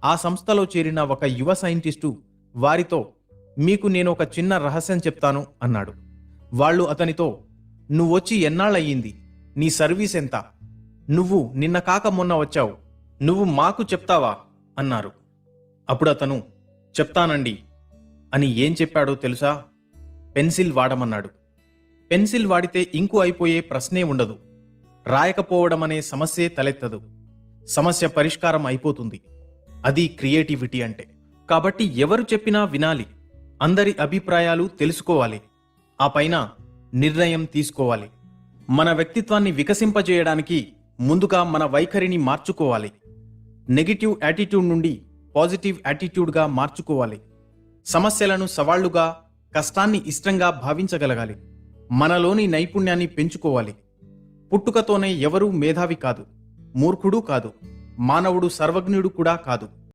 ఆ సంస్థలో చేరిన ఒక యువ సైంటిస్టు వారితో, మీకు నేను ఒక చిన్న రహస్యం చెప్తాను అన్నాడు. వాళ్ళు అతనితో, నువ్వొచ్చి ఎన్నాళ్ళయ్యింది? నీ సర్వీస్ ఎంత? నువ్వు నిన్న కాక మొన్న వచ్చావు, నువ్వు మాకు చెప్తావా అన్నారు. అప్పుడు అతను, చెప్తానండి అని ఏం చెప్పాడో తెలుసా? పెన్సిల్ వాడమన్నాడు. పెన్సిల్ వాడితే ఇంకు అయిపోయే ప్రశ్నే ఉండదు. రాయకపోవడమనే సమస్యే తలెత్తదు. సమస్య పరిష్కారం అయిపోతుంది. అది క్రియేటివిటీ అంటే. కాబట్టి ఎవరు చెప్పినా వినాలి, అందరి అభిప్రాయాలు తెలుసుకోవాలి, ఆ పైన నిర్ణయం తీసుకోవాలి. మన వ్యక్తిత్వాన్ని వికసింపజేయడానికి ముందుగా మన వైఖరిని మార్చుకోవాలి. నెగటివ్ యాటిట్యూడ్ నుండి పాజిటివ్ యాటిట్యూడ్గా మార్చుకోవాలి. సమస్యలను సవాళ్లుగా, కష్టాన్ని ఇష్టంగా భావించగలగాలి. మనలోని నైపుణ్యాన్ని పెంచుకోవాలి. పుట్టుకతోనే ఎవరూ మేధావి కాదు, మూర్ఖుడు కాదు, మానవుడు సర్వజ్ఞుడు కూడా కాదు.